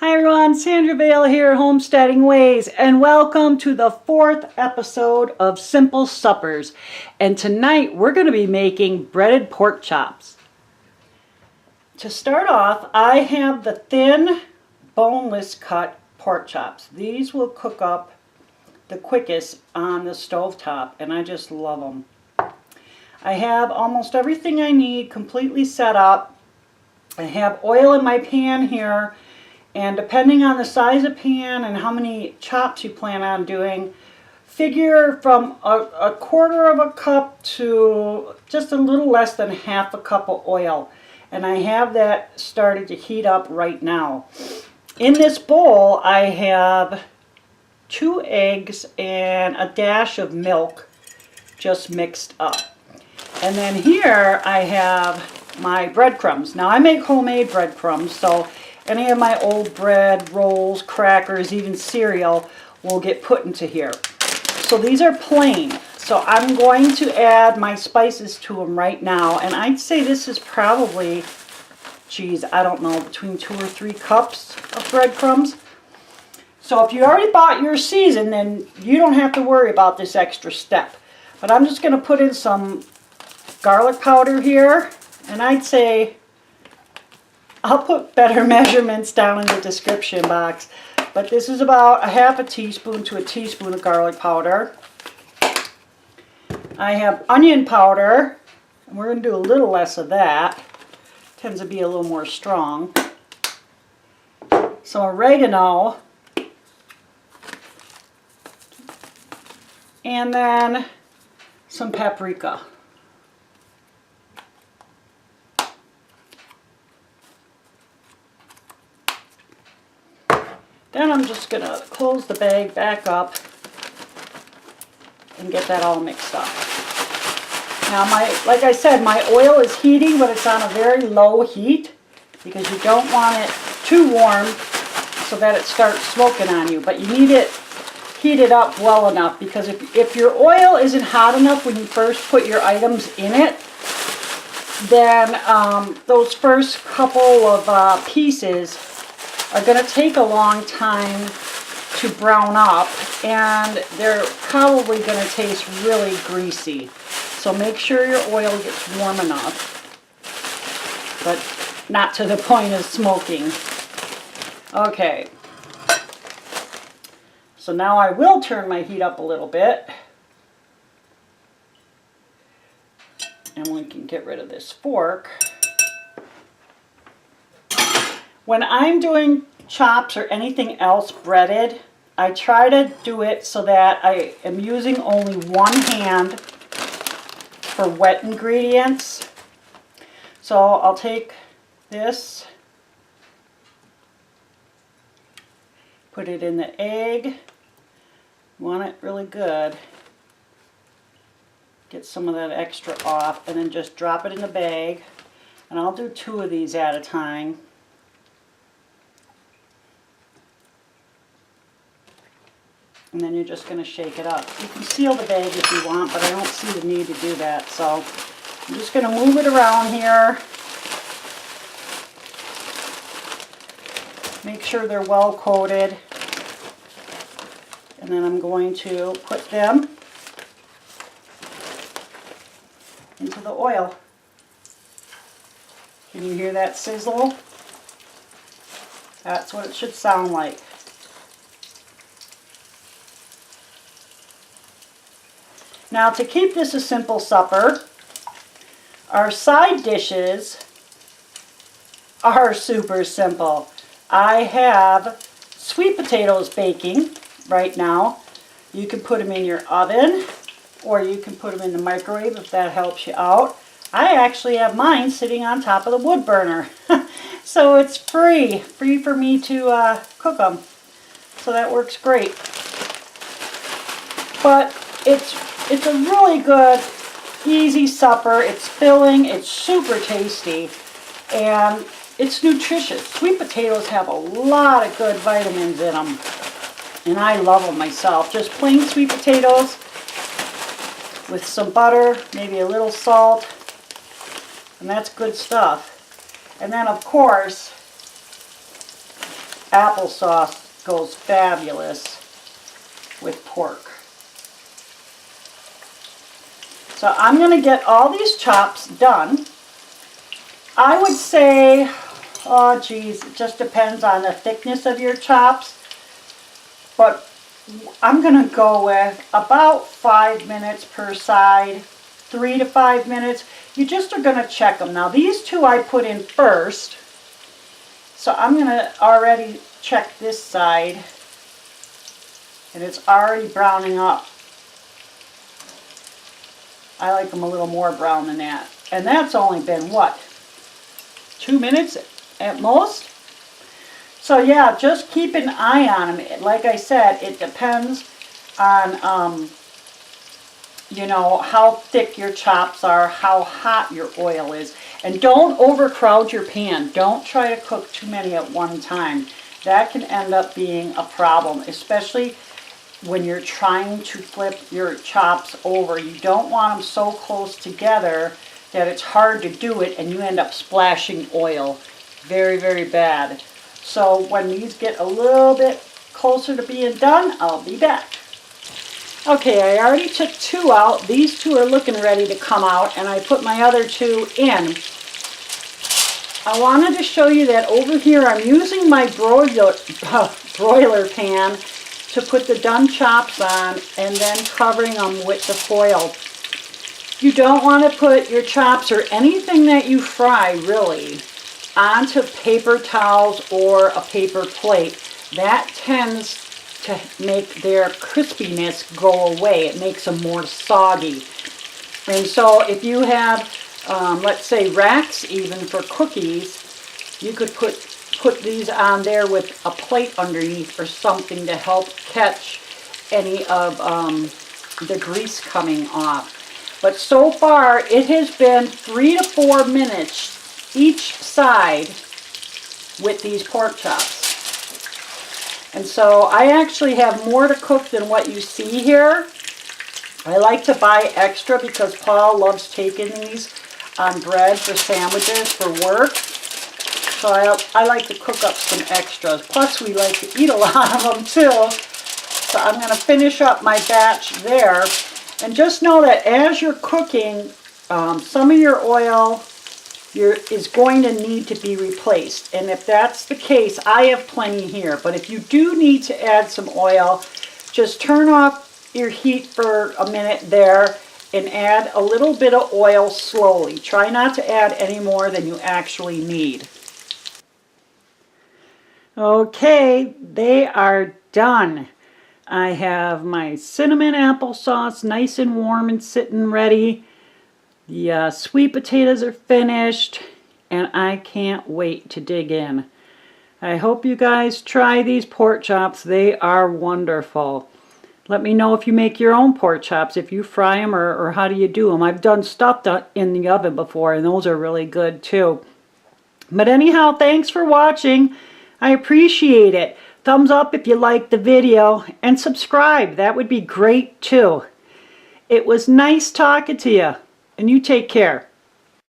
Hi everyone, Sandra Vail here, Homesteading Ways, and welcome to the 4th episode of Simple Suppers. And tonight we're going to be making breaded pork chops. To start off, I have the thin, boneless cut pork chops. These will cook up the quickest on the stovetop, and I just love them. I have almost everything I need completely set up. I have oil in my pan here. And depending on the size of pan and how many chops you plan on doing, figure from a quarter of a cup to just a little less than half a cup of oil. And I have that started to heat up right now. In this bowl, I have 2 eggs and a dash of milk just mixed up. And then here I have my breadcrumbs. Now I make homemade breadcrumbs, so any of my old bread, rolls, crackers, even cereal will get put into here. So these are plain. So I'm going to add my spices to them right now. And I'd say this is probably, geez, I don't know, between 2 or 3 cups of breadcrumbs. So if you already bought your season, then you don't have to worry about this extra step. But I'm just going to put in some garlic powder here. And I'd say, I'll put better measurements down in the description box, but this is about a half a teaspoon to a teaspoon of garlic powder. I have onion powder, and we're going to do a little less of that. It tends to be a little more strong. Some oregano, and then some paprika. Then I'm just going to close the bag back up and get that all mixed up. Now, like I said, my oil is heating, but it's on a very low heat because you don't want it too warm so that it starts smoking on you. But you need it heated up well enough, because if your oil isn't hot enough when you first put your items in it, then those first couple of pieces are going to take a long time to brown up, and they're probably going to taste really greasy. So make sure your oil gets warm enough, but not to the point of smoking. Okay. So now I will turn my heat up a little bit. And we can get rid of this fork. When I'm doing chops or anything else breaded, I try to do it so that I am using only one hand for wet ingredients. So I'll take this, put it in the egg, want it really good, get some of that extra off, and then just drop it in the bag. And I'll do 2 of these at a time. And then you're just going to shake it up. You can seal the bag if you want, but I don't see the need to do that. So I'm just going to move it around here. Make sure they're well coated. And then I'm going to put them into the oil. Can you hear that sizzle? That's what it should sound like. Now, to keep this a simple supper, our side dishes are super simple. I have sweet potatoes baking right now. You can put them in your oven, or you can put them in the microwave if that helps you out. I actually have mine sitting on top of the wood burner. So it's free for me to cook them. So that works great. But it's a really good, easy supper. It's filling, it's super tasty, and it's nutritious. Sweet potatoes have a lot of good vitamins in them, and I love them myself. Just plain sweet potatoes with some butter, maybe a little salt, and that's good stuff. And then, of course, applesauce goes fabulous with pork. So I'm going to get all these chops done. I would say, oh geez, it just depends on the thickness of your chops. But I'm going to go with about 5 minutes per side, 3 to 5 minutes. You just are going to check them. Now these two I put in first. So I'm going to already check this side. And it's already browning up. I like them a little more brown than that. And that's only been, what, 2 minutes at most? So yeah, just keep an eye on them. Like I said, it depends on, you know, how thick your chops are, how hot your oil is. And don't overcrowd your pan. Don't try to cook too many at one time. That can end up being a problem, especially when you're trying to flip your chops over. You don't want them so close together that it's hard to do it and you end up splashing oil. Very, very bad. So when these get a little bit closer to being done, I'll be back. Okay, I already took 2 out. These 2 are looking ready to come out, and I put my other 2 in. I wanted to show you that over here I'm using my broiler pan to put the done chops on and then covering them with the foil. You don't want to put your chops or anything that you fry really onto paper towels or a paper plate. That tends to make their crispiness go away. It makes them more soggy. And so if you have, let's say racks even for cookies, you could put these on there with a plate underneath or something to help catch any of the grease coming off. But so far it has been 3 to 4 minutes each side with these pork chops. And so I actually have more to cook than what you see here. I like to buy extra because Paul loves taking these on bread for sandwiches for work. So I like to cook up some extras. Plus we like to eat a lot of them too. So I'm going to finish up my batch there. And just know that as you're cooking, some of your oil is going to need to be replaced. And if that's the case, I have plenty here. But if you do need to add some oil, just turn off your heat for a minute there and add a little bit of oil slowly. Try not to add any more than you actually need. Okay, they are done. I have my cinnamon applesauce nice and warm and sitting ready. The sweet potatoes are finished, and I can't wait to dig in. I hope you guys try these pork chops. They are wonderful. Let me know if you make your own pork chops, if you fry them or how do you do them. I've done stuffed in the oven before, and those are really good too. But anyhow, thanks for watching. I appreciate it. Thumbs up if you liked the video, and subscribe. That would be great too. It was nice talking to you. And you take care.